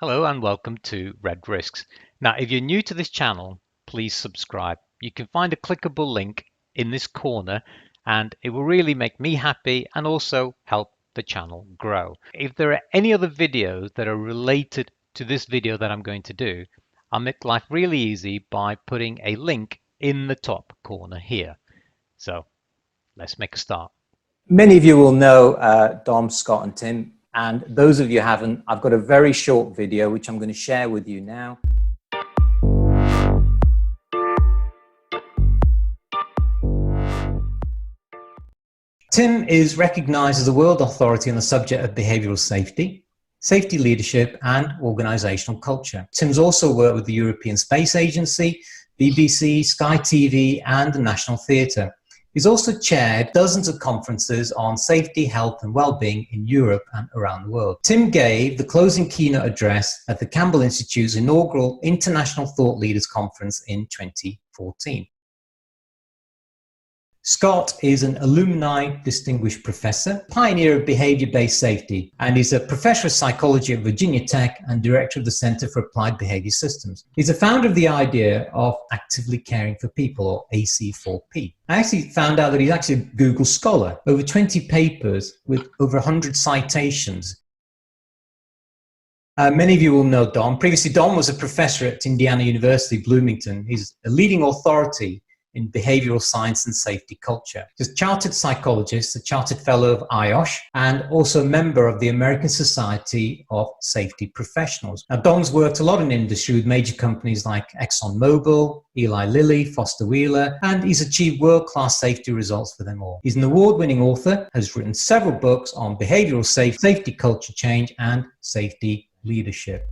Hello and welcome to Red Risks. Now, if you're new to this channel, please subscribe. You can find a clickable link in this corner and it will really make me happy and also help the channel grow. If there are any other videos that are related to this video that I'm going to do, I'll make life really easy by putting a link in the top corner here. So let's make a start. Many of you will know Dom, Scott and Tim, and those of you who haven't, I've got a very short video which I'm going to share with you now. Tim is recognized as a world authority on the subject of behavioral safety, safety leadership and organizational culture. Tim's also worked with the European Space Agency, BBC, Sky TV and the National Theatre. He's also chaired dozens of conferences on safety, health and well-being in Europe and around the world. Tim gave the closing keynote address at the Campbell Institute's inaugural International Thought Leaders Conference in 2014. Scott is an alumni distinguished professor, pioneer of behavior-based safety, and he's a professor of psychology at Virginia Tech and director of the Center for Applied Behavior Systems. He's a founder of the idea of actively caring for people, or AC4P. I actually found out that he's actually a Google Scholar, over 20 papers with over 100 citations. Many of you will know Dom. Previously, Dom was a professor at Indiana University, Bloomington. He's a leading authority in behavioral science and safety culture. He's a chartered psychologist, a chartered fellow of IOSH, and also a member of the American Society of Safety Professionals. Now, Dom's worked a lot in industry with major companies like ExxonMobil, Eli Lilly, Foster Wheeler, and he's achieved world-class safety results for them all. He's an award-winning author, has written several books on behavioral safety culture change and safety leadership.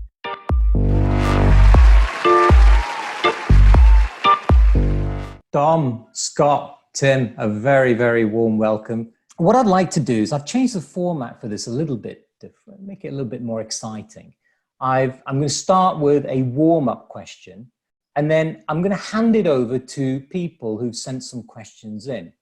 Dom, Scott, Tim, a very, very warm welcome. What I'd like to do is I've changed the format for this a little bit different, make it a little bit more exciting. I'm going to start with a warm-up question, and then I'm going to hand it over to people who've sent some questions in.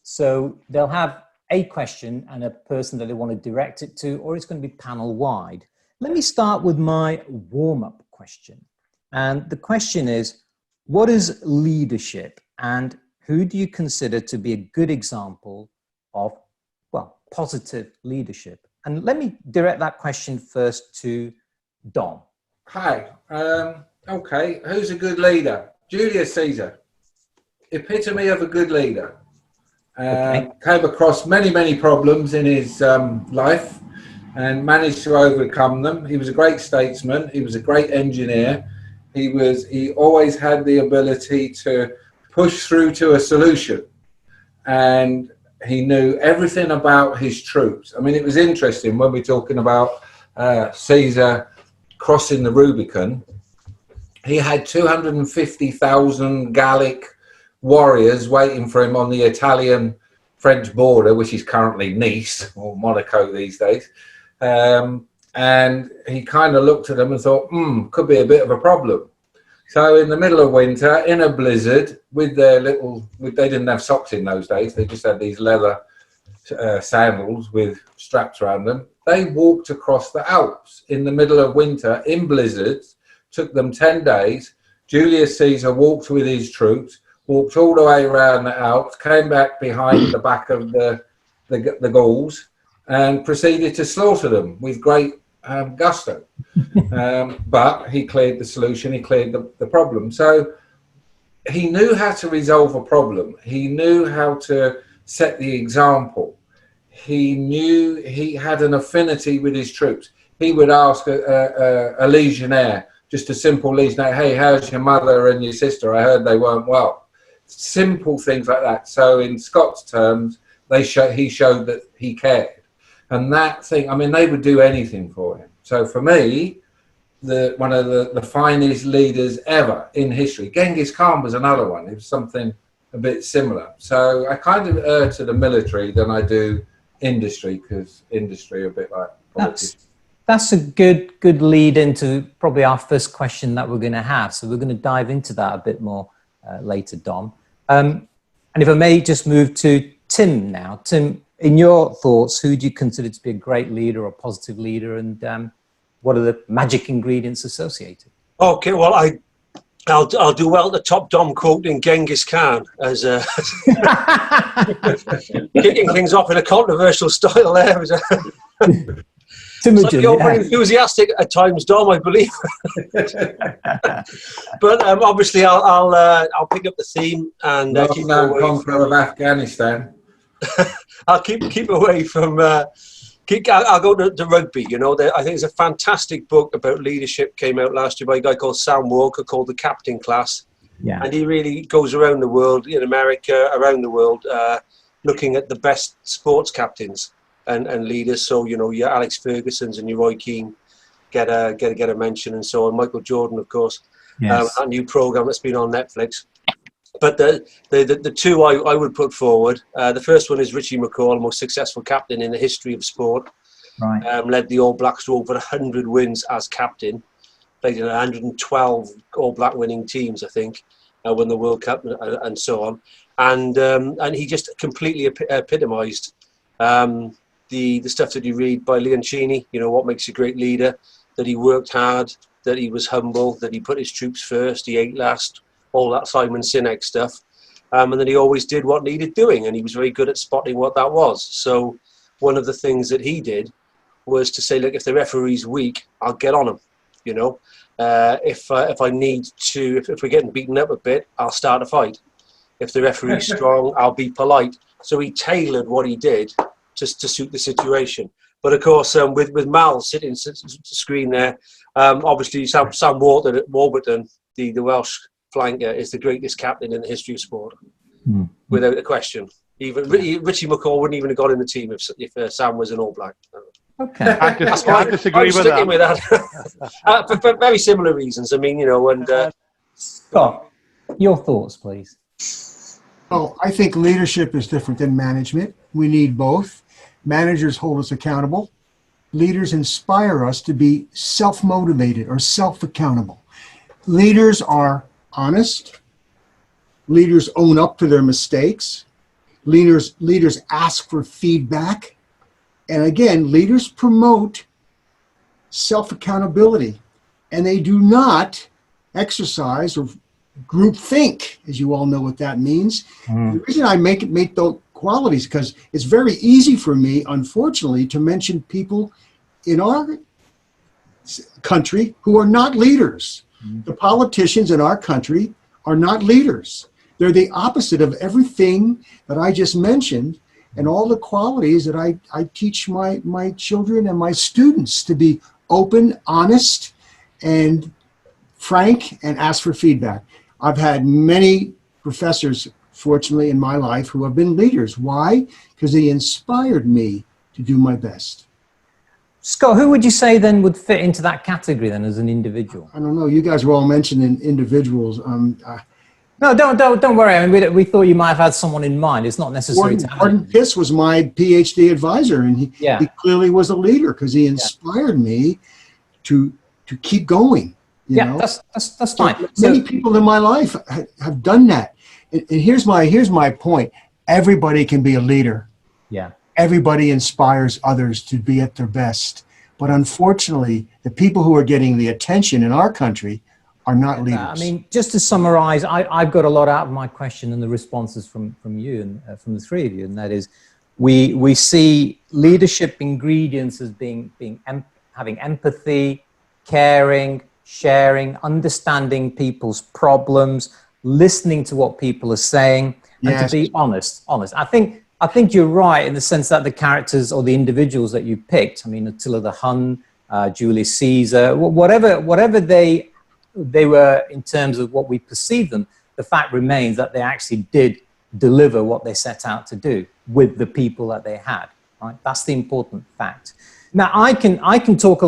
So they'll have a question and a person that they want to direct it to, or it's going to be panel-wide. Let me start with my warm-up question. And the question is, what is leadership? And who do you consider to be a good example of, well, positive leadership? And let me direct that question first to Dom. Hi. Okay. Who's a good leader? Julius Caesar. Epitome of a good leader. Came across many, many problems in his life and managed to overcome them. He was a great statesman. He was a great engineer. He always had the ability to push through to a solution, and he knew everything about his troops. I mean, it was interesting when we're talking about Caesar crossing the Rubicon. He had 250,000 Gallic warriors waiting for him on the Italian-French border, which is currently Nice or Monaco these days. And he kind of looked at them and thought, could be a bit of a problem. So in the middle of winter, in a blizzard, with their they didn't have socks in those days, they just had these leather sandals with straps around them. They walked across the Alps in the middle of winter in blizzards, took them 10 days. Julius Caesar walked with his troops, walked all the way around the Alps, came back behind the back of the Gauls and proceeded to slaughter them with great gusto. But he cleared the solution, he cleared the problem. So he knew how to resolve a problem. He knew how to set the example. He knew he had an affinity with his troops. He would ask a legionnaire, just a simple legionnaire, hey, how's your mother and your sister? I heard they weren't well. Simple things like that. So in Scott's terms, he showed that he cared. And that thing, I mean, they would do anything for him. So for me, one of the finest leaders ever in history. Genghis Khan was another one. It was something a bit similar. So I kind of err to the military than I do industry, because industry are a bit like politics. That's a good lead into probably our first question that we're going to have. So we're going to dive into that a bit more later, Dom. And if I may just move to Tim now. Tim, in your thoughts, who do you consider to be a great leader or positive leader, and what are the magic ingredients associated? Okay, well, I'll do well to top Dom quoting Genghis Khan as kicking things off in a controversial style there. Timothy, over enthusiastic at times, Dom, I believe. But obviously, I'll pick up the theme and keep away conqueror of Afghanistan. I'll keep away from. I'll go to rugby. You know, I think there's a fantastic book about leadership came out last year by a guy called Sam Walker called The Captain Class. Yeah. And he really goes around the world, in America, around the world, looking at the best sports captains and leaders. So, your Alex Ferguson's and your Roy Keane get a mention and so on. Michael Jordan, of course. Yes. A new program that's been on Netflix. But the two I would put forward, the first one is Richie McCaw, the most successful captain in the history of sport. Right. Led the All Blacks to over 100 wins as captain. Played in 112 All Black winning teams, I think, won the World Cup and so on. And he just completely epitomised the stuff that you read by Leoncini, what makes a great leader, that he worked hard, that he was humble, that he put his troops first, he ate last, all that Simon Sinek stuff. And then he always did what needed doing, and he was very good at spotting what that was. So one of the things that he did was to say, look, if the referee's weak, I'll get on him. If I need to, if we're getting beaten up a bit, I'll start a fight. If the referee's strong, I'll be polite. So he tailored what he did just to suit the situation. But of course, with Mal sitting screen there, obviously Sam Warburton, the Welsh flanker, is the greatest captain in the history of sport, without a question. Even Richie McCaw wouldn't even have got in the team if Sam was an All Black. Okay. I disagree with that. For very similar reasons. I mean, and Scott, your thoughts, please. Well, I think leadership is different than management. We need both. Managers hold us accountable. Leaders inspire us to be self-motivated or self-accountable. Leaders are honest. Leaders own up to their mistakes. Leaders ask for feedback. And again, leaders promote self-accountability. And they do not exercise or group think, as you all know what that means. The reason I make those qualities, because it's very easy for me, unfortunately, to mention people in our country who are not leaders. The politicians in our country are not leaders. They're the opposite of everything that I just mentioned and all the qualities that I teach my children and my students to be open, honest, and frank, and ask for feedback. I've had many professors, fortunately, in my life who have been leaders. Why? Because they inspired me to do my best. Scott, who would you say then would fit into that category then as an individual? I don't know. You guys were all mentioning individuals. No, don't worry. I mean, we thought you might have had someone in mind. It's not necessary to have. Gordon Piss was my PhD advisor, and he clearly was a leader because he inspired me to keep going. You know? That's fine. Many people in my life have done that. And here's my point. Everybody can be a leader. Yeah. Everybody inspires others to be at their best. But unfortunately, the people who are getting the attention in our country are not leaders. I mean, just to summarize, I've got a lot out of my question and the responses from you and from the three of you, and that is, we see leadership ingredients as having empathy, caring, sharing, understanding people's problems, listening to what people are saying, and to be honest. I think you're right in the sense that the characters or the individuals that you picked, I mean, Attila the Hun, Julius Caesar, whatever they were in terms of what we perceive them, the fact remains that they actually did deliver what they set out to do with the people that they had. Right? That's the important fact. Now, I can talk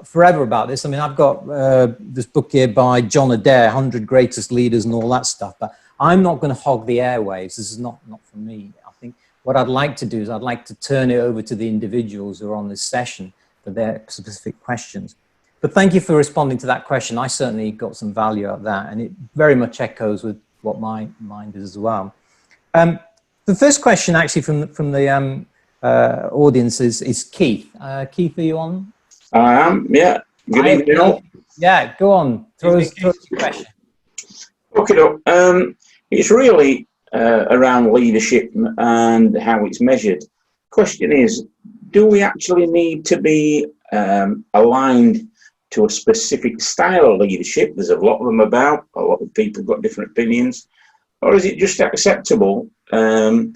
forever about this. I mean, I've got this book here by John Adair, 100 Greatest Leaders and all that stuff, but I'm not going to hog the airwaves. This is not for me. I think what I'd like to do is I'd like to turn it over to the individuals who are on this session for their specific questions. But thank you for responding to that question. I certainly got some value out of that, and it very much echoes with what my mind is as well. The first question actually from the audience is Keith. Keith, are you on? I am, yeah. Good evening, all. Yeah, go on. Throw us a question. Okay, it's really around leadership and how it's measured. Question is, do we actually need to be aligned to a specific style of leadership? There's a lot of them about, a lot of people got different opinions. Or is it just acceptable to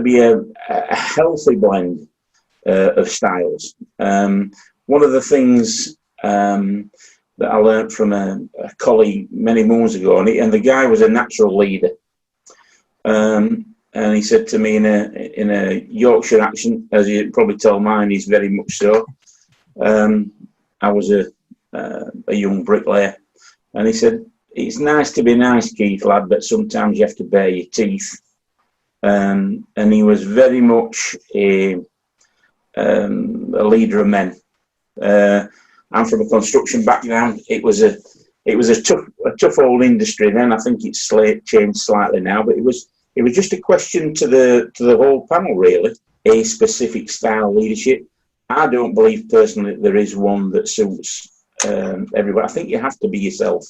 be a healthy blend of styles? One of the things that I learned from a colleague many moons ago, and the guy was a natural leader. And he said to me in a Yorkshire accent, as you probably tell mine, he's very much so. I was a young bricklayer, and he said, "It's nice to be nice, Keith, lad, but sometimes you have to bare your teeth." And he was very much a leader of men. I'm from a construction background. It was a tough old industry then. I think it's changed slightly now, but it was just a question to the whole panel, really. A specific style of leadership. I don't believe personally that there is one that suits everybody. I think you have to be yourself,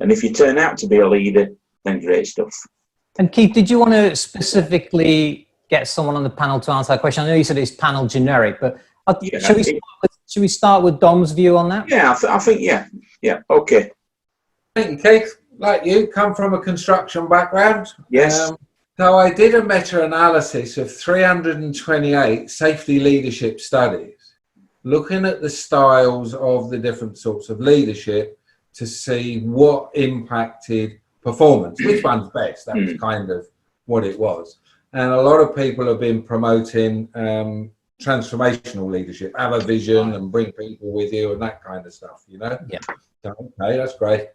and if you turn out to be a leader, then great stuff. And Keith, did you want to specifically get someone on the panel to answer that question? I know you said it's panel generic, but should we start with Dom's view on that? Yeah, I think yeah, okay. Thank you, Keith. Like you, come from a construction background. Yes. So I did a meta-analysis of 328 safety leadership studies, looking at the styles of the different sorts of leadership to see what impacted performance, which one's best. That was kind of what it was. And a lot of people have been promoting transformational leadership, have a vision and bring people with you and that kind of stuff, you know? Yeah. So, okay, that's great.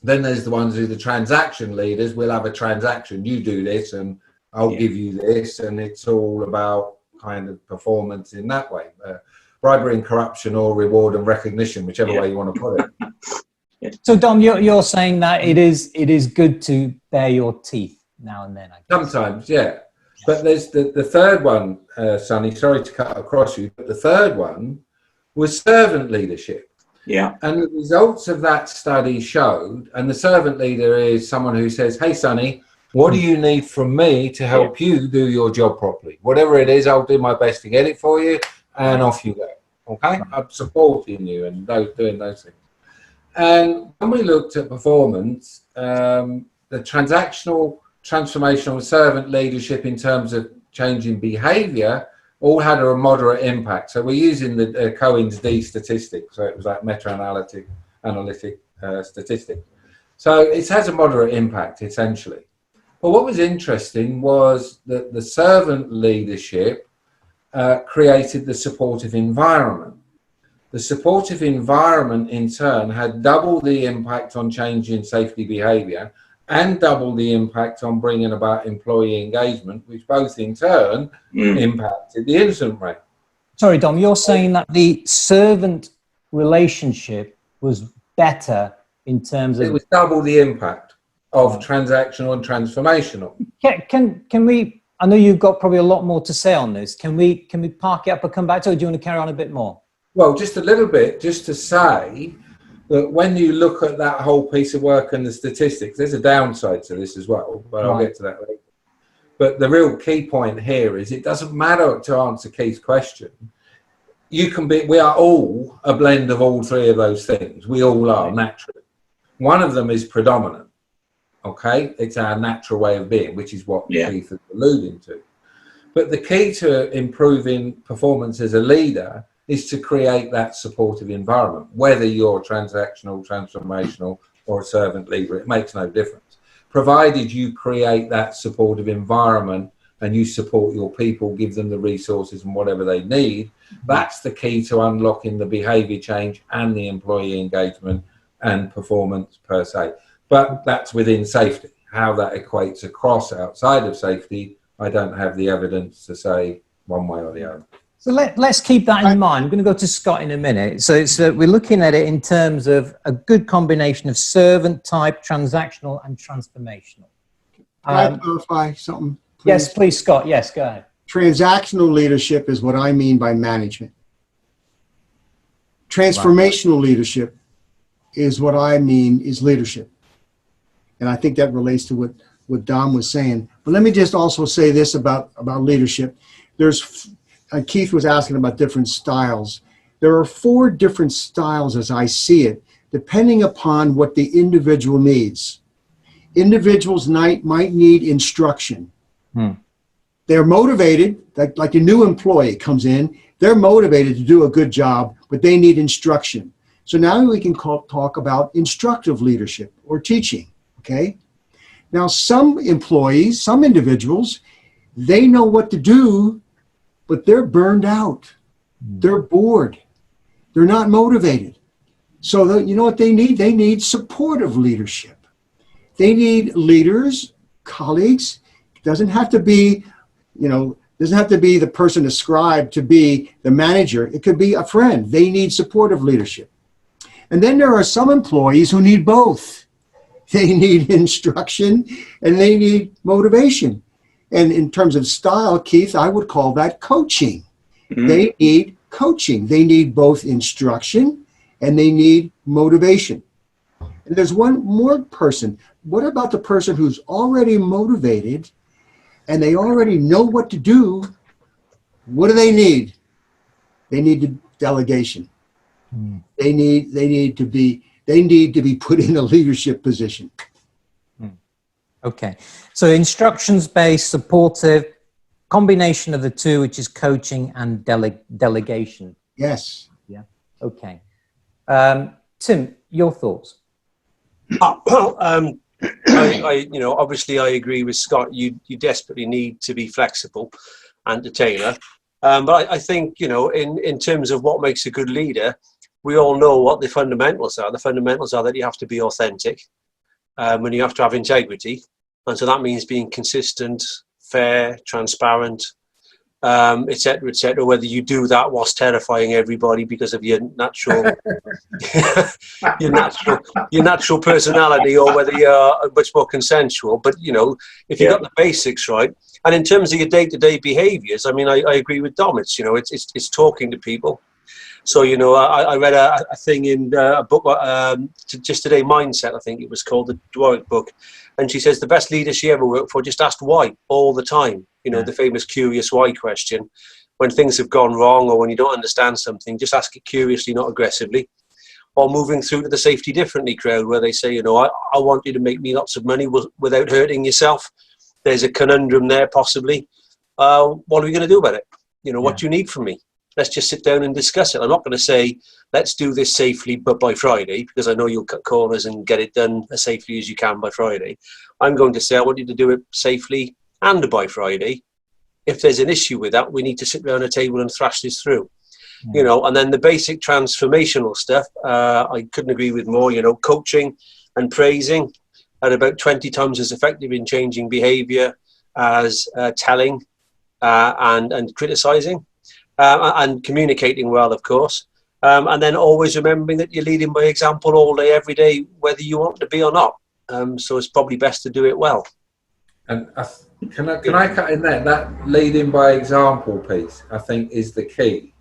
Then there's the ones who are the transaction leaders. We'll have a transaction. You do this and I'll give you this. And it's all about kind of performance in that way. Bribery and corruption, or reward and recognition, whichever way you want to put it. So Dom, you're saying that it is good to bare your teeth now and then, I guess. Sometimes, yeah. But there's the third one, Sonny, sorry to cut across you, but the third one was servant leadership. Yeah. And the results of that study showed, and the servant leader is someone who says, "Hey, Sonny, what do you need from me to help you do your job properly? Whatever it is, I'll do my best to get it for you, and off you go." Okay? I'm supporting you and doing those things. And when we looked at performance, the transactional, transformational, servant leadership in terms of changing behavior all had a moderate impact. So we're using the Cohen's D statistic. So it was like meta-analytic statistic. So it has a moderate impact, essentially. But what was interesting was that the servant leadership created the supportive environment. The supportive environment, in turn, had double the impact on changing safety behavior and double the impact on bringing about employee engagement, which both in turn impacted the incident rate. Sorry, Dom, you're saying that the servant relationship was better in terms of... It was double the impact of transactional and transformational. Can we... I know you've got probably a lot more to say on this. Can we park it up and come back to it, or do you want to carry on a bit more? Well, just a little bit, just to say that when you look at that whole piece of work and the statistics, there's a downside to this as well, but I'll get to that later. But the real key point here is it doesn't matter, to answer Keith's question. We are all a blend of all three of those things. We all are naturally. One of them is predominant. Okay, it's our natural way of being, which is what Keith is alluding to. But the key to improving performance as a leader is to create that supportive environment, whether you're transactional, transformational, or a servant leader. It makes no difference. Provided you create that supportive environment and you support your people, give them the resources and whatever they need, that's the key to unlocking the behavior change and the employee engagement and performance per se. But that's within safety. How that equates across outside of safety, I don't have the evidence to say one way or the other. So let's keep that in mind. I'm going to go to Scott in a minute. So we're looking at it in terms of a good combination of servant type, transactional and transformational. Can I clarify something, please? Yes, please, Scott. Yes, go ahead. Transactional leadership is what I mean by management. Transformational leadership is what I mean is leadership. And I think that relates to what Dom was saying. But let me just also say this about leadership. Keith was asking about different styles. There are 4 different styles as I see it, depending upon what the individual needs. Individuals might need instruction. They're motivated, like a new employee comes in, they're motivated to do a good job, but they need instruction. So now we can talk about instructive leadership or teaching, okay? Now some employees, some individuals, they know what to do, but they're burned out. They're bored. They're not motivated. So you know what they need? They need supportive leadership. They need leaders, colleagues. It doesn't have to be, doesn't have to be the person ascribed to be the manager. It could be a friend. They need supportive leadership. And then there are some employees who need both. They need instruction and they need motivation. And in terms of style, Keith, I would call that coaching. They need coaching. They need both instruction and they need motivation. And there's one more person. What about the person who's already motivated and they already know what to do? What do they need? They need delegation. They need to be put in a leadership position. Okay, so instructions-based, supportive, combination of the two, which is coaching and delegation. Yes. Yeah. Okay. Tim, your thoughts? Obviously I agree with Scott. You desperately need to be flexible and to tailor. But I think, in terms of what makes a good leader, we all know what the fundamentals are. The fundamentals are that you have to be authentic, and you have to have integrity. And so that means being consistent, fair, transparent, et cetera, whether you do that whilst terrifying everybody because of your natural your natural personality, or whether you're much more consensual. But if you got the basics right, and in terms of your day-to-day behaviors, I mean, I agree with Dom. It's talking to people. So I read a thing in a book just today, Mindset, I think it was called, the Dweck book, and she says the best leader she ever worked for just asked why all the time. The famous curious why question. When things have gone wrong or when you don't understand something, just ask it curiously, not aggressively. Or moving through to the safety differently crowd, where they say, I want you to make me lots of money without hurting yourself. There's a conundrum there, possibly. What are we going to do about it? What do you need from me? Let's just sit down and discuss it. I'm not going to say, let's do this safely, but by Friday, because I know you'll cut corners and get it done as safely as you can by Friday. I'm going to say, I want you to do it safely and by Friday. If there's an issue with that, we need to sit around a table and thrash this through. And then the basic transformational stuff, I couldn't agree with more. Coaching and praising are about 20 times as effective in changing behavior as telling and criticizing. And communicating well, of course. And then always remembering that you're leading by example all day, every day, whether you want to be or not. So it's probably best to do it well. And can I cut in there? That leading by example piece, I think, is the key.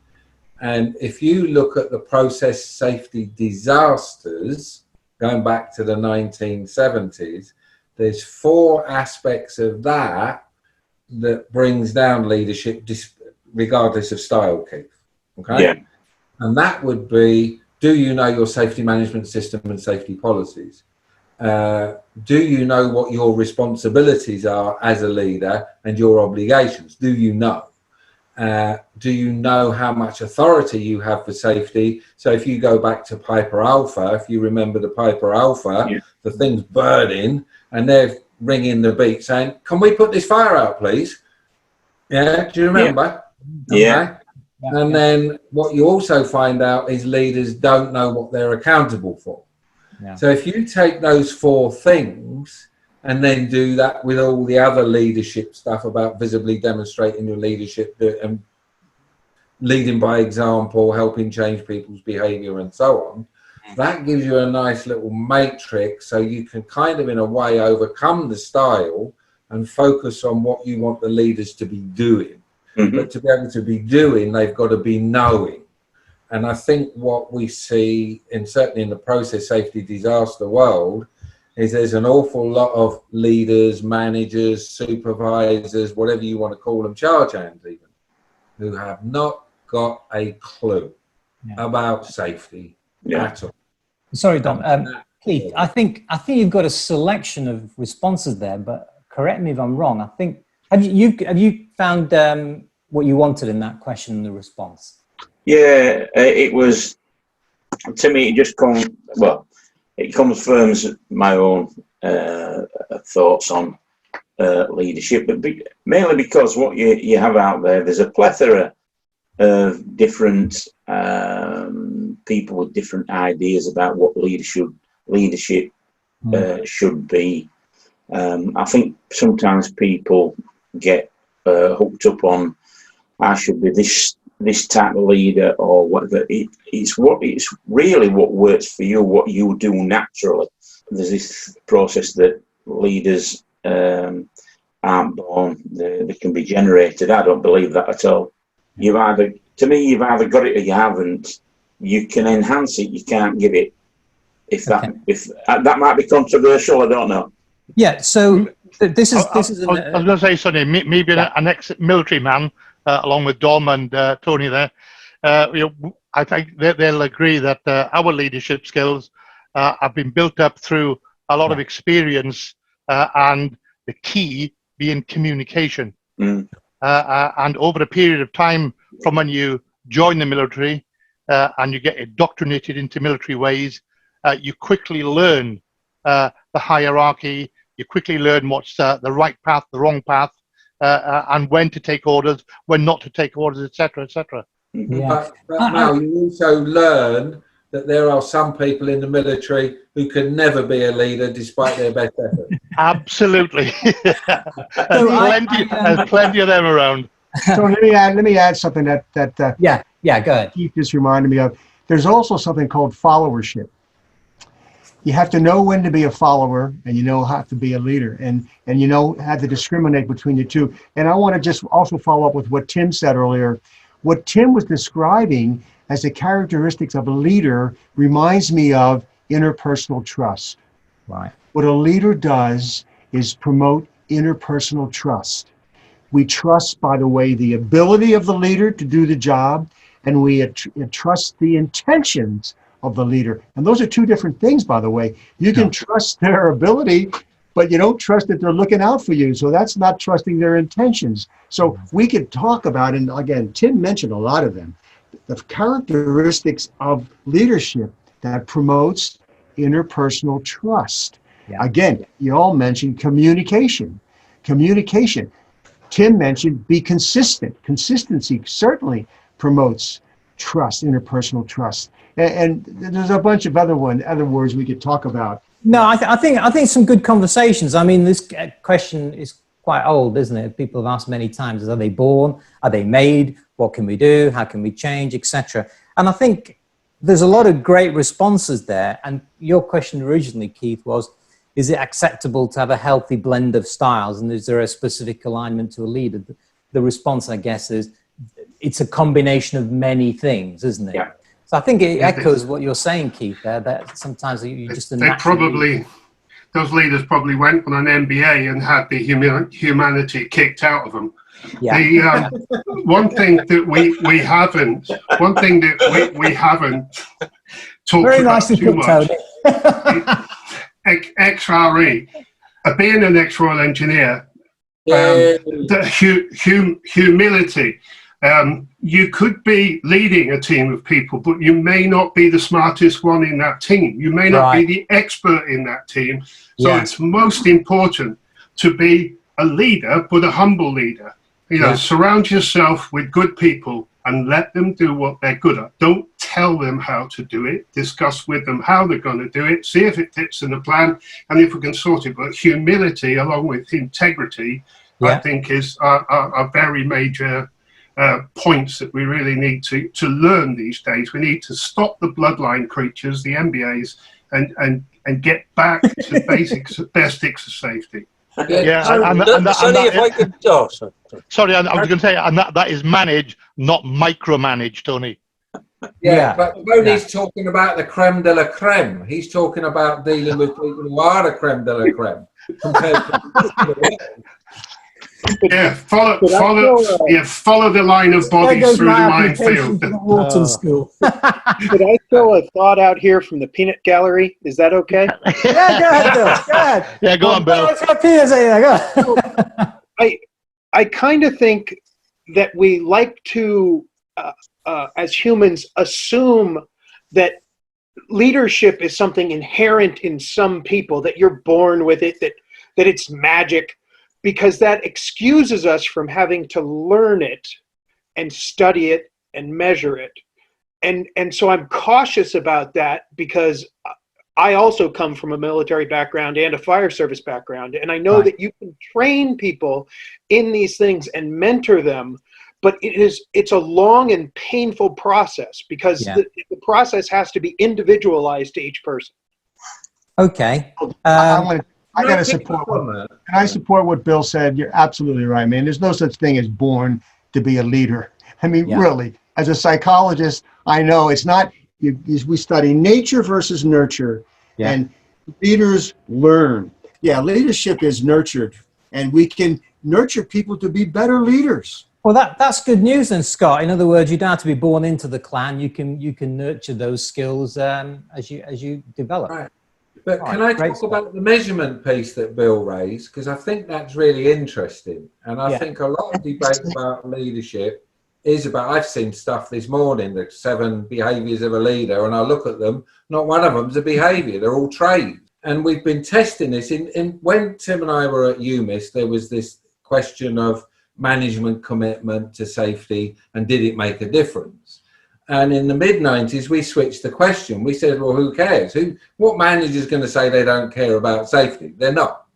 And if you look at the process safety disasters, going back to the 1970s, there's 4 aspects of that brings down leadership regardless of style, Keith. Okay? Yeah. And that would be, do you know your safety management system and safety policies? Do you know what your responsibilities are as a leader and your obligations? Do you know? Do you know how much authority you have for safety? So if you go back to Piper Alpha, if you remember the Piper Alpha, the thing's burning and they're ringing the beat saying, can we put this fire out, please? Yeah, do you remember? Yeah. And then what you also find out is leaders don't know what they're accountable for. So if you take those 4 things and then do that with all the other leadership stuff about visibly demonstrating your leadership and leading by example, helping change people's behavior and so on, that gives you a nice little matrix so you can kind of in a way overcome the style and focus on what you want the leaders to be doing. But to be able to be doing, they've got to be knowing. And I think what we see, certainly in the process safety disaster world, is there's an awful lot of leaders, managers, supervisors, whatever you want to call them, charge hands even, who have not got a clue about safety at all. Sorry, Dom. Keith, I think you've got a selection of responses there, but correct me if I'm wrong. I think have you found what you wanted in that question and the response? Yeah, it was, to me, it confirms my own thoughts on leadership, but mainly because what you have out there, there's a plethora of different people with different ideas about what leadership should be. I think sometimes people get hooked up on, I should be this type of leader or whatever. It's really what works for you, what you do naturally. There's this process that leaders aren't born, they can be generated. I don't believe that at all. You've either got it or you haven't. You can enhance it, you can't give it. If that might be controversial, I don't know. Yeah, so this is I was going to say, Sonny, maybe an ex-military man, along with Dom and Tony there. I think they'll agree that our leadership skills have been built up through a lot of experience, and the key being communication. And over a period of time, from when you join the military and you get indoctrinated into military ways, you quickly learn the hierarchy. You quickly learn what's the right path, the wrong path, and when to take orders, when not to take orders, etc., etc. Yeah. But now you also learn that there are some people in the military who can never be a leader despite their best effort. Absolutely. There's plenty of them around. So let me add something that go ahead. Keith just reminded me of. There's also something called followership. You have to know when to be a follower, and you know how to be a leader, and you know how to discriminate between the two. And I want to just also follow up with what Tim said earlier. What Tim was describing as the characteristics of a leader reminds me of interpersonal trust. Right. What a leader does is promote interpersonal trust. We trust, by the way, the ability of the leader to do the job, and we trust the intentions of the leader. And those are two different things, by the way. You can trust their ability, but you don't trust that they're looking out for you. So that's not trusting their intentions. So we could talk about, and again, Tim mentioned a lot of them, the characteristics of leadership that promotes interpersonal trust. Yeah. Again, you all mentioned communication. Tim mentioned be consistent. Consistency certainly promotes trust, interpersonal trust. And there's a bunch of other words we could talk about. No, I think some good conversations. I mean, this question is quite old, isn't it? People have asked many times: are they born? Are they made? What can we do? How can we change, etc. And I think there's a lot of great responses there. And your question originally, Keith, was: is it acceptable to have a healthy blend of styles? And is there a specific alignment to a leader? The response, I guess, is it's a combination of many things, isn't it? Yeah. So I think it echoes what you're saying, Keith, there, that sometimes you just... Those leaders probably went on an MBA and had the humanity kicked out of them. Yeah. One thing that we haven't talked Very about nicely too put, much. Tony. XRE, being an ex-Royal Engineer, the humility. You could be leading a team of people, but you may not be the smartest one in that team. You may not be the expert in that team. So it's most important to be a leader, but a humble leader. You know, surround yourself with good people and let them do what they're good at. Don't tell them how to do it. Discuss with them how they're going to do it. See if it fits in the plan, and if we can sort it. But humility, along with integrity, I think is a very major points that we really need to learn these days. We need to stop the bloodline creatures, the MBAs, and get back to basics safety. Sorry, if I could... Oh, sorry. Sorry, I was going to say, and that is manage, not micromanage, Tony. Yeah, but Tony's talking about the creme de la creme. He's talking about dealing with people who are the creme de la creme. Compared to follow the line of bodies through the minefield. School. Could I throw a thought out here from the peanut gallery? Is that okay? Yeah, go ahead, Bill. Go ahead. Yeah, go on, Bill. I kind of think that we like to, as humans, assume that leadership is something inherent in some people, that you're born with it, that it's magic, because that excuses us from having to learn it and study it and measure it. And so I'm cautious about that, because I also come from a military background and a fire service background. And I know that you can train people in these things and mentor them, but it's a long and painful process, because the process has to be individualized to each person. Okay. I got to support. Can I support what Bill said? You're absolutely right, man. There's no such thing as born to be a leader. I mean, really, as a psychologist, I know it's not. We study nature versus nurture, and leaders learn. Yeah, leadership is nurtured, and we can nurture people to be better leaders. Well, that's good news then, Scott. In other words, you don't have to be born into the clan. You can nurture those skills as you develop. Right. But can I talk about the measurement piece that Bill raised? Because I think that's really interesting. And I think a lot of debate about leadership is about, I've seen stuff this morning, the 7 behaviors of a leader, and I look at them, not one of them's a behavior, they're all traits. And we've been testing this. When Tim and I were at UMIS, there was this question of management commitment to safety, and did it make a difference? And in the mid-90s, we switched the question. We said, well, who cares? What manager is going to say they don't care about safety? They're not.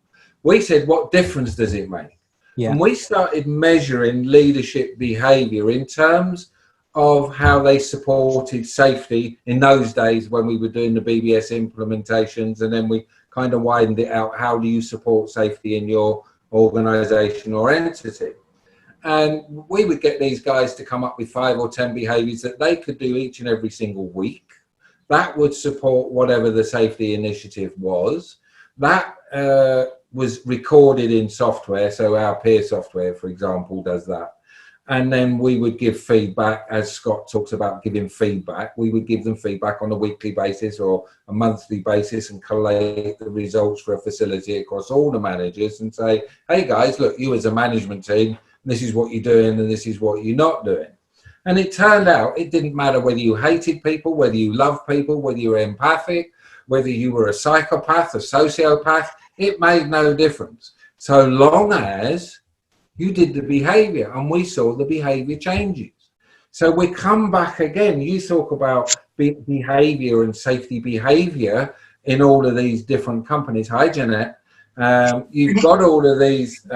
We said, what difference does it make? Yeah. And we started measuring leadership behavior in terms of how they supported safety in those days when we were doing the BBS implementations, and then we kind of widened it out. How do you support safety in your organization or entity? And we would get these guys to come up with 5 or 10 behaviors that they could do each and every single week. That would support whatever the safety initiative was. That was recorded in software. So our peer software, for example, does that. And then we would give feedback, as Scott talks about giving feedback. We would give them feedback on a weekly basis or a monthly basis and collate the results for a facility across all the managers and say, hey guys, look, you as a management team, this is what you're doing and this is what you're not doing. And it turned out it didn't matter whether you hated people, whether you loved people, whether you were empathic, whether you were a psychopath, a sociopath, it made no difference. So long as you did the behavior, and we saw the behavior changes. So we come back again, you talk about behavior and safety behavior in all of these different companies. Hi, Jeanette. You've got all of these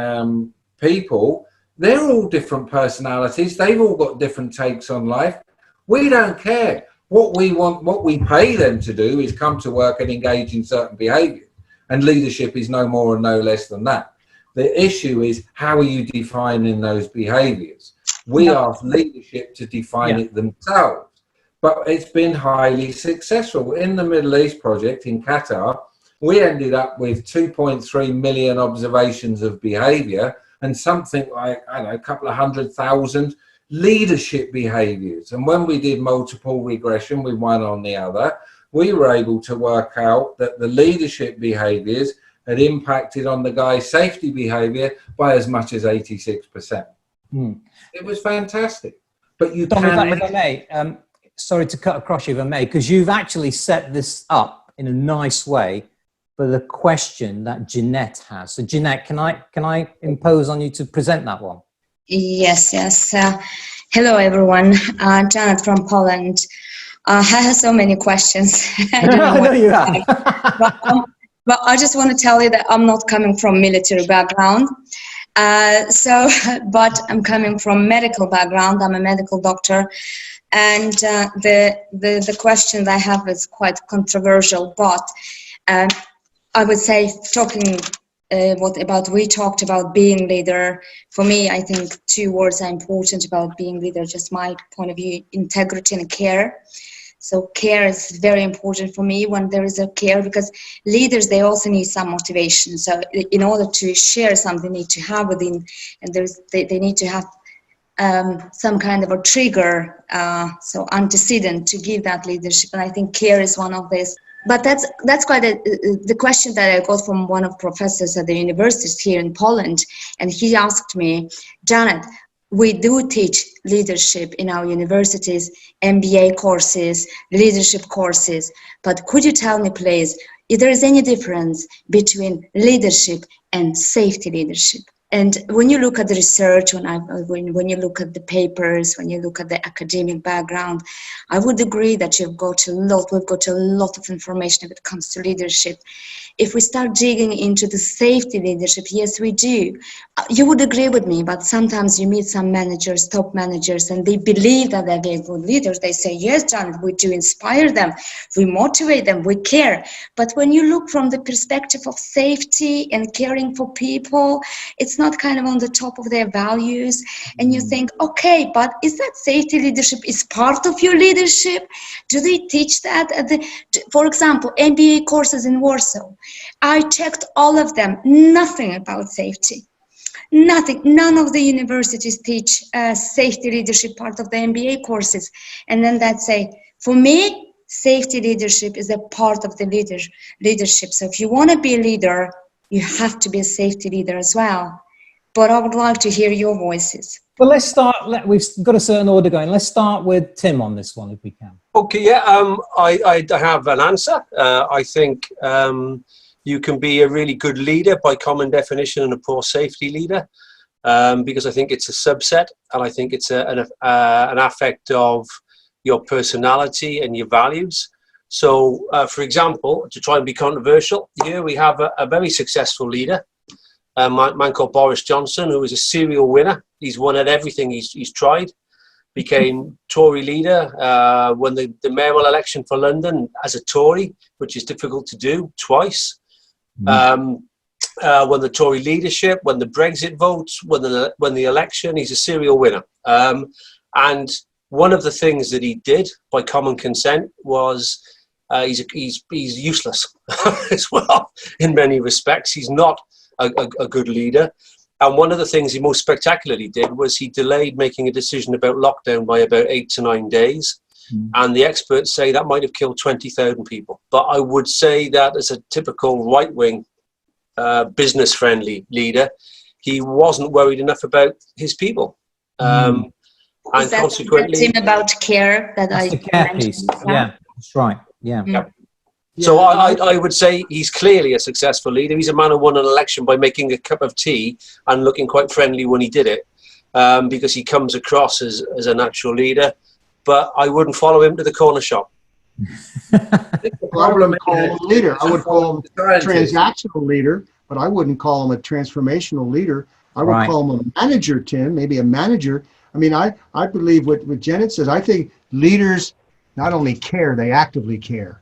people. They're all different personalities. They've all got different takes on life. We don't care. What we want, what we pay them to do is come to work and engage in certain behavior. And leadership is no more and no less than that. The issue is, how are you defining those behaviors? We ask leadership to define it themselves. But it's been highly successful. In the Middle East project in Qatar, we ended up with 2.3 million observations of behavior and something like, I don't know, a couple of 100,000 leadership behaviors. And when we did multiple regression with one on the other, we were able to work out that the leadership behaviors had impacted on the guy's safety behavior by as much as 86%. It was fantastic. But you can... If I may, sorry to cut across you, if I may, because you've actually set this up in a nice way for the question that Jeanette has. So Jeanette, can I impose on you to present that one? Yes. Hello, everyone. Janet from Poland. I have so many questions. I know you have. But I just want to tell you that I'm not coming from military background. But I'm coming from medical background. I'm a medical doctor. And the question that I have is quite controversial, but I would say talking we talked about being leader. For me, I think two words are important about being leader, just my point of view: integrity and care. So care is very important for me when there is a care, because leaders, they also need some motivation. So in order to share something, they need to have within, and they need to have some kind of a trigger, so antecedent to give that leadership. And I think care is one of these. But that's quite the question that I got from one of professors at the universities here in Poland. And he asked me, Janet, we do teach leadership in our universities, MBA courses, leadership courses, but could you tell me, please, if there is any difference between leadership and safety leadership? And when you look at the research, when you look at the papers, when you look at the academic background, I would agree that we've got a lot of information when it comes to leadership. If we start digging into the safety leadership, yes, we do. You would agree with me, but sometimes you meet some managers, top managers, and they believe that they're very good leaders. They say, yes, John, we do inspire them, we motivate them, we care. But when you look from the perspective of safety and caring for people, it's not kind of on the top of their values. And you think, okay, but is that safety leadership is part of your leadership? Do they teach that? For example, MBA courses in Warsaw. I checked all of them, nothing about safety. Nothing. None of the universities teach safety leadership part of the MBA courses. And then that say, for me, safety leadership is a part of the leadership. So if you want to be a leader, you have to be a safety leader as well. But I would like to hear your voices. Well, let's start. We've got a certain order going. Let's start with Tim on this one, if we can. Okay, yeah, I have an answer. I think you can be a really good leader by common definition and a poor safety leader, because I think it's a subset, and I think it's an aspect of your personality and your values. So, for example, to try and be controversial, here we have a very successful leader, a man called Boris Johnson, who is a serial winner. He's won at everything he's tried. Became Tory leader, won the mayoral election for London as a Tory, which is difficult to do, twice. Won the Tory leadership, won the Brexit votes, won the election. He's a serial winner. And one of the things that he did by common consent was he's useless as well in many respects. He's not a good leader. And one of the things he most spectacularly did was he delayed making a decision about lockdown by about 8 to 9 days. And the experts say that might have killed 20,000 people. But I would say that as a typical right-wing, business-friendly leader, he wasn't worried enough about his people. And consequently... about care that that's the care piece. Yeah, that's right. Yeah. Yeah. So I would say he's clearly a successful leader. He's a man who won an election by making a cup of tea and looking quite friendly when he did it, because he comes across as a natural leader. But I wouldn't follow him to the corner shop. Well, I wouldn't call him a leader. I would call him a transactional leader, but I wouldn't call him a transformational leader. I would call him a manager, Tim, maybe a manager. I mean, I believe what Janet says. I think leaders not only care, they actively care.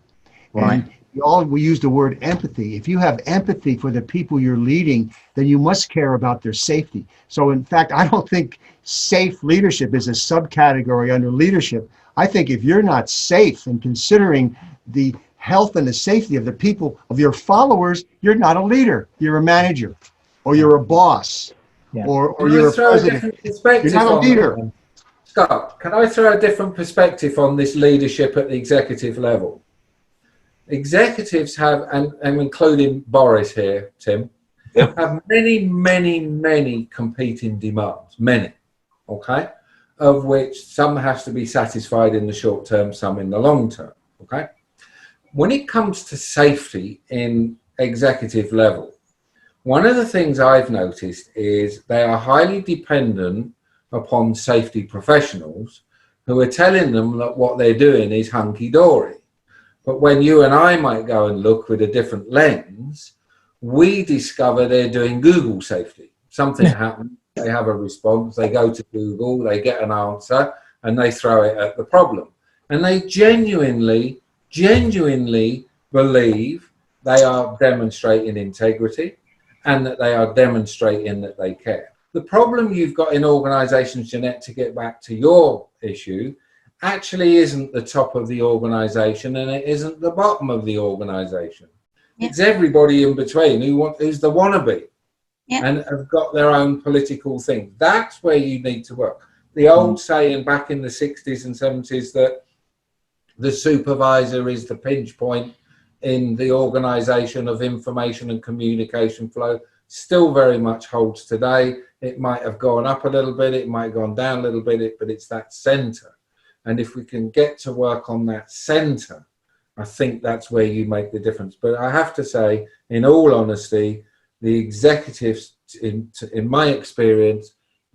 Right. And we use the word empathy. If you have empathy for the people you're leading, then you must care about their safety. So in fact, I don't think safe leadership is a subcategory under leadership. I think if you're not safe and considering the health and the safety of the people, of your followers, you're not a leader. You're a manager, or you're a boss, or you're a president. You're not a leader. Scott, can I throw a different perspective on this leadership at the executive level? Executives have, and including Boris here, Tim, have many competing demands, okay, of which some has to be satisfied in the short term, some in the long term, okay? When it comes to safety in executive level, one of the things I've noticed is they are highly dependent upon safety professionals who are telling them that what they're doing is hunky-dory. But when you and I might go and look with a different lens, we discover they're doing Google safety. Something happens, they have a response, they go to Google, they get an answer, and they throw it at the problem. And they genuinely believe they are demonstrating integrity. and that they are demonstrating that they care. The problem you've got in organisations, Jeanette, to get back to your issue, actually isn't the top of the organisation and it isn't the bottom of the organisation. Yeah. It's everybody in between who's the wannabe, yeah, and have got their own political thing. That's where you need to work. The old saying back in the 60s and 70s that the supervisor is the pinch point in the organisation of information and communication flow still very much holds today. It might have gone up a little bit, it might have gone down a little bit, but it's that centre. And if we can get to work on that centre, I think that's where you make the difference. But I have to say, in all honesty, the executives, in my experience,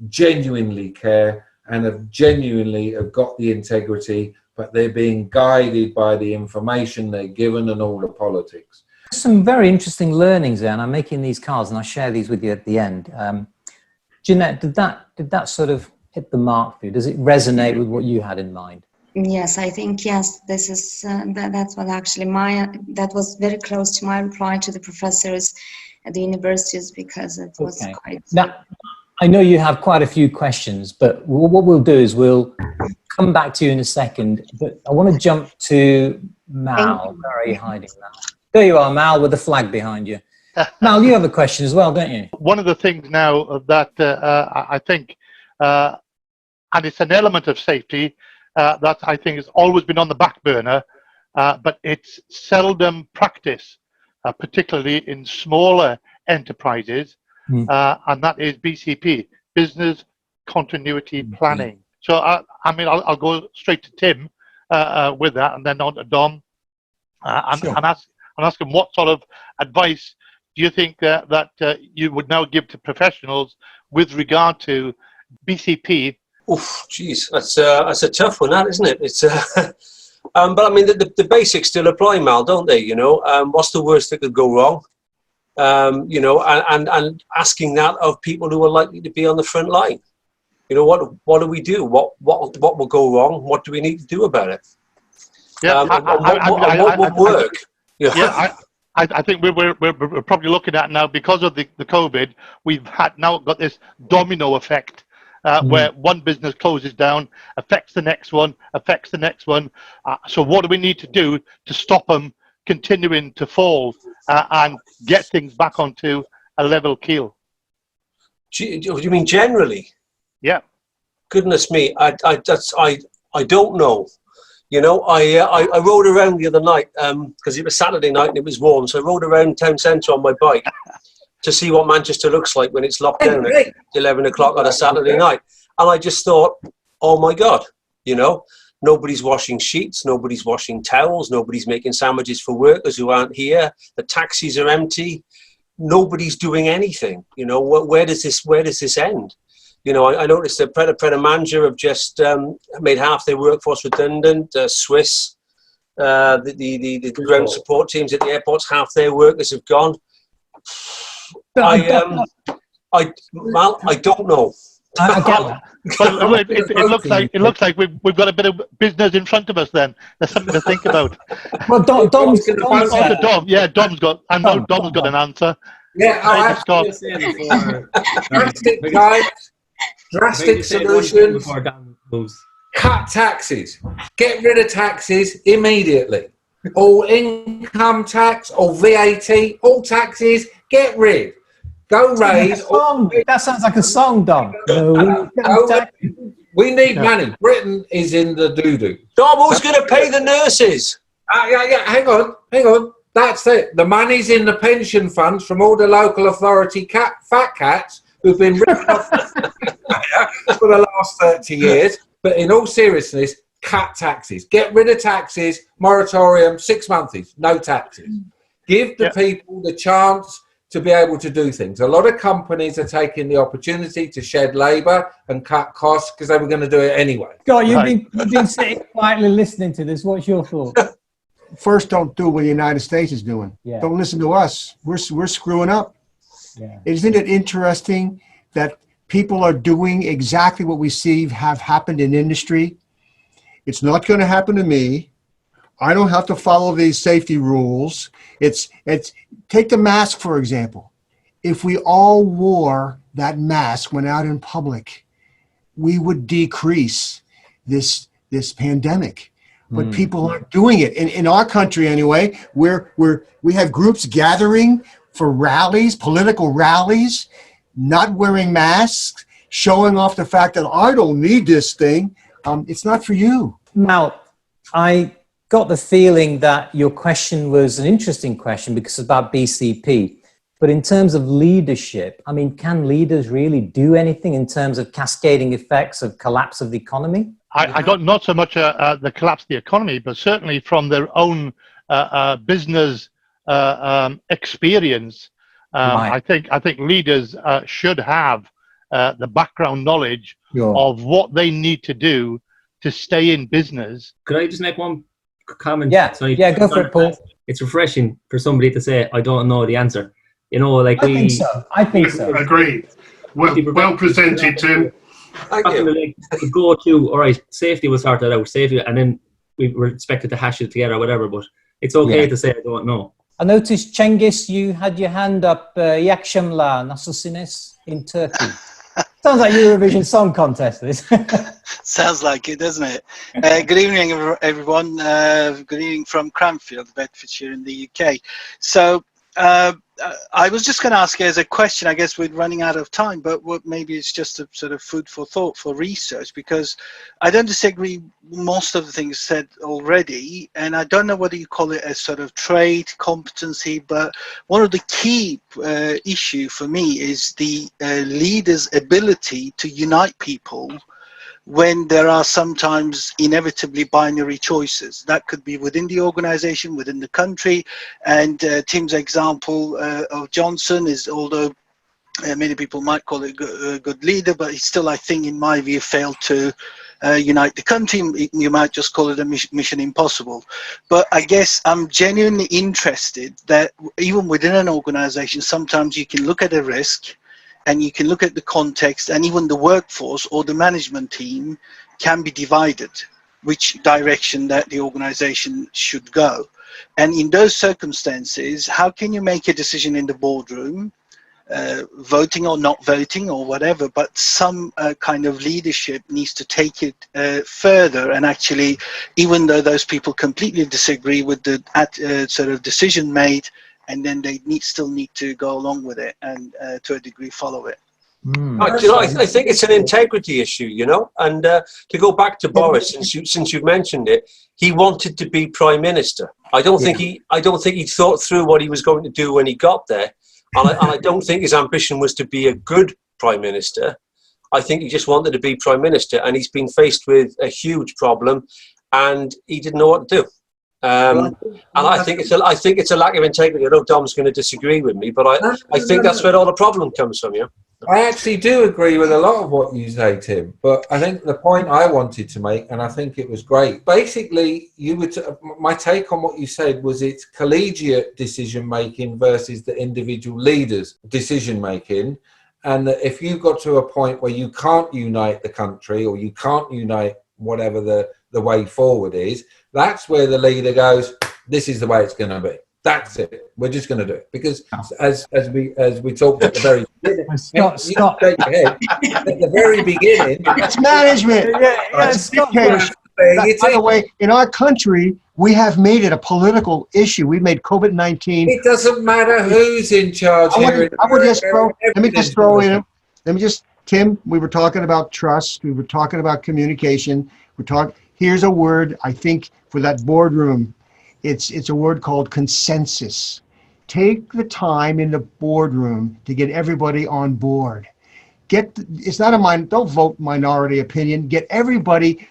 genuinely care and have genuinely got the integrity, but they're being guided by the information they're given and all the politics. Some very interesting learnings there, and I'm making these cards and I'll share these with you at the end. Jeanette, did that sort of hit the mark for you? Does it resonate with what you had in mind? Yes, I think yes. This is that's what actually that was very close to my reply to the professors at the universities, because it was quite. Now, I know you have quite a few questions, but what we'll do is we'll come back to you in a second. But I want to jump to Mal. Where are you hiding, Mal? There you are, Mal, with the flag behind you. Mal, you have a question as well, don't you? One of the things now that I think, and it's an element of safety that I think has always been on the back burner, but it's seldom practiced, particularly in smaller enterprises, and that is BCP, Business Continuity Planning. So, I mean, I'll go straight to Tim with that, and then on to Dom, and ask him what sort of advice do you think that you would now give to professionals with regard to BCP? Oh, geez, that's a tough one, that, isn't it? It's but I mean, the basics still apply, Mal, don't they? You know, what's the worst that could go wrong? You know, and asking that of people who are likely to be on the front line. You know, what do we do? What will go wrong? What do we need to do about it? Yeah, what will work? Yeah, I think we're probably looking at now, because of the COVID, we've now got this domino effect where one business closes down, affects the next one, affects the next one. So what do we need to do to stop them continuing to fall and get things back onto a level keel? Do you mean generally? Yeah. Goodness me, I don't know. You know, I rode around the other night because it was Saturday night and it was warm, so I rode around town centre on my bike to see what Manchester looks like when it's locked down at 11 o'clock on a Saturday night. And I just thought, oh my God, you know, nobody's washing sheets, nobody's washing towels, nobody's making sandwiches for workers who aren't here. The taxis are empty. Nobody's doing anything. You know, where does this end? You know, I noticed that Pret Manager have just made half their workforce redundant. Swiss, the ground support teams at the airports, half their workers have gone. I don't know. I get that. Well, it looks like we've got a bit of business in front of us. Then there's something to think about. Well, Dom's Dom. Yeah, Dom's got. I know Dom's got an answer. Yeah, drastic solutions. Cut taxes. Get rid of taxes immediately. All income tax, all VAT, all taxes. Get rid. Go raise. That sounds like a song, Dom. We need money. Britain is in the doo-doo. Dom, who's going to pay the nurses? Yeah. Hang on. That's it. The money's in the pension funds from all the local authority fat cats who've been written off for the last 30 years. But in all seriousness, cut taxes. Get rid of taxes. Moratorium, 6 months. No taxes. Give the people the chance to be able to do things. A lot of companies are taking the opportunity to shed labour and cut costs because they were going to do it anyway. God, you've been sitting quietly listening to this. What's your thought? First, don't do what the United States is doing. Yeah. Don't listen to us. We're screwing up. Yeah. Isn't it interesting that people are doing exactly what we see have happened in industry? It's not going to happen to me. I don't have to follow these safety rules. It's take the mask, for example. if we all wore that mask when out in public, we would decrease this pandemic. But people aren't doing it. In our country anyway, we have groups gathering for rallies, political rallies, not wearing masks, showing off the fact that I don't need this thing. It's not for you. Now, I got the feeling that your question was an interesting question because it's about BCP. But in terms of leadership, I mean, can leaders really do anything in terms of cascading effects of collapse of the economy? I got not so much the collapse of the economy, but certainly from their own business experience. Right. I think leaders should have the background knowledge of what they need to do to stay in business. Could I just make one comment? Yeah, Sorry, go for it, Paul. It's refreshing for somebody to say, I don't know the answer. You know, like I think so. Agreed. Well presented, Tim. Thank you. Like, to go to, all right, safety was sorted out, safety, and then we were expected to hash it together or whatever, but it's okay to say I don't know. I noticed, Cengiz, you had your hand up. Yakşamlar, nasılsınız in Turkey? Sounds like Eurovision Song Contest, this. Sounds like it, doesn't it? Good evening, everyone. Good evening from Cranfield, Bedfordshire in the UK. So, I was just going to ask you as a question. I guess we're running out of time, but maybe it's just a sort of food for thought for research, because I don't disagree most of the things said already, and I don't know whether you call it a sort of trait, competency, but one of the key issue for me is the leader's ability to unite people when there are sometimes inevitably binary choices. That could be within the organization, within the country. And Tim's example of Johnson is, although many people might call it a good leader, but he still, I think, in my view, failed to unite the country. You might just call it a mission impossible. But I guess I'm genuinely interested that even within an organization, sometimes you can look at a risk, and you can look at the context, and even the workforce or the management team can be divided, which direction that the organization should go. And in those circumstances, how can you make a decision in the boardroom, voting or not voting or whatever, but some kind of leadership needs to take it further, and actually, even though those people completely disagree with the sort of decision made, and then they still need to go along with it and to a degree follow it. You know, I think it's an integrity issue, you know, and to go back to Boris, since you've mentioned it, he wanted to be prime minister. I don't think he thought through what he was going to do when he got there, and I don't think his ambition was to be a good prime minister. I think he just wanted to be prime minister, and he's been faced with a huge problem, and he didn't know what to do. And I think it's a lack of integrity. I know Dom's going to disagree with me, but I think that's where all the problem comes from. Yeah, I actually do agree with a lot of what you say, Tim. But I think the point I wanted to make, and I think it was great. Basically, my take on what you said was it's collegiate decision making versus the individual leaders' decision making, and that if you got to a point where you can't unite the country or you can't unite whatever the way forward is, that's where the leader goes, this is the way it's going to be. That's it. We're just going to do it. Because as we talked at the very beginning, at the very beginning, it's management. It's dictatorship. By the way, in our country, we have made it a political issue. We made COVID-19. It doesn't matter who's in charge here. Tim, we were talking about trust. We were talking about communication. Here's a word, I think, for that boardroom. It's a word called consensus. Take the time in the boardroom to get everybody on board. Don't vote minority opinion. Get everybody,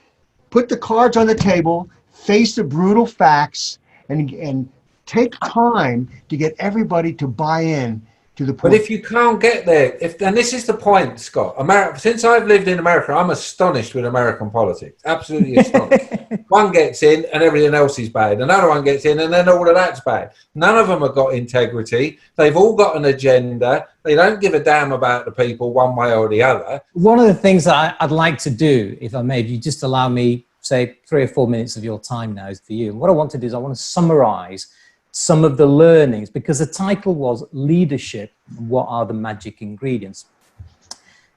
put the cards on the table, face the brutal facts, and take time to get everybody to buy in to the point. But if you can't get there, and this is the point, Scott, since I've lived in America, I'm astonished with American politics. Absolutely astonished. One gets in and everything else is bad. Another one gets in and then all of that's bad. None of them have got integrity. They've all got an agenda. They don't give a damn about the people one way or the other. One of the things that I'd like to do, if I may, if you just allow me, say, 3 or 4 minutes of your time now is for you. And what I want to do is I want to summarize some of the learnings, because the title was Leadership, What Are the Magic Ingredients?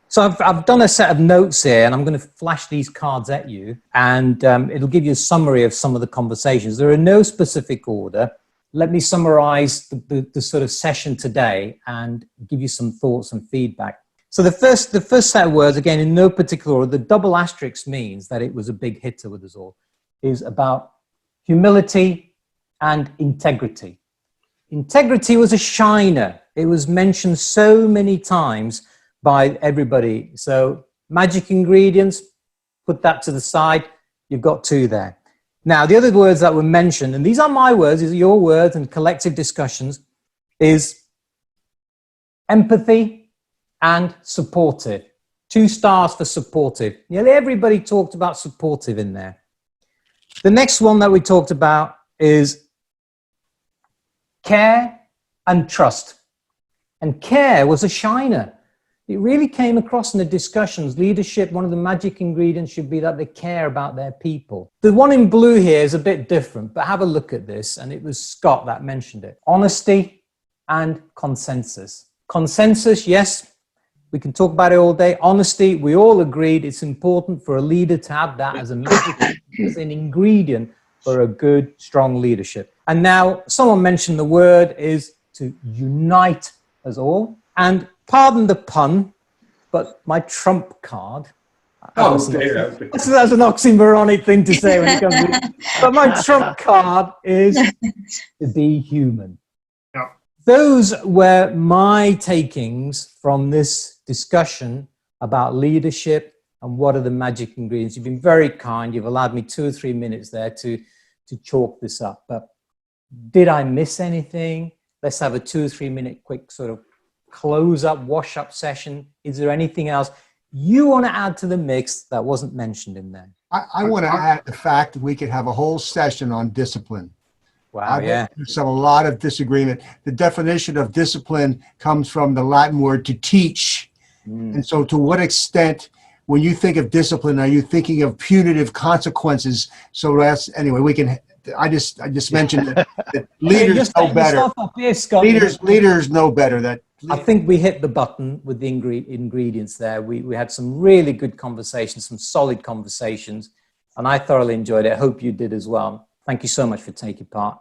So I've done a set of notes here, and I'm going to flash these cards at you, and it'll give you a summary of some of the conversations. There are no specific order. Let me summarize the sort of session today and give you some thoughts and feedback. So the first set of words, again, in no particular order, the double asterisk means that it was a big hitter with us all, is about humility and integrity. Integrity was a shiner. It was mentioned so many times by everybody. So magic ingredients, put that to the side. You've got two there. Now, the other words that were mentioned, and these are my words, these are your words and collective discussions, is empathy and supportive. 2 stars for supportive. Nearly everybody talked about supportive in there. The next one that we talked about is care and trust. And care was a shiner. It really came across in the discussions. Leadership, one of the magic ingredients should be that they care about their people. The one in blue here is a bit different, but have a look at this. And it was Scott that mentioned it. Honesty and consensus. Consensus, yes, we can talk about it all day. Honesty, we all agreed it's important for a leader to have that as a magic, as an ingredient for a good, strong leadership. And now someone mentioned the word is to unite us all. And pardon the pun, but my trump card. That's an oxymoronic thing to say when it comes to, but my trump card is to be human. Yeah. Those were my takings from this discussion about leadership and what are the magic ingredients. You've been very kind. You've allowed me 2 or 3 minutes there to chalk this up. But did I miss anything? Let's have a 2 or 3 minute quick sort of close up, wash up session. Is there anything else you want to add to the mix that wasn't mentioned in there? I want to add the fact that we could have a whole session on discipline. Wow, yeah. There's a lot of disagreement. The definition of discipline comes from the Latin word to teach. And so to what extent, when you think of discipline, are you thinking of punitive consequences? So that's, anyway, we can, I just mentioned that leaders know better. Leaders know better. That I think we hit the button with the ingredients there. We had some really good conversations, some solid conversations, and I thoroughly enjoyed it. I hope you did as well. Thank you so much for taking part.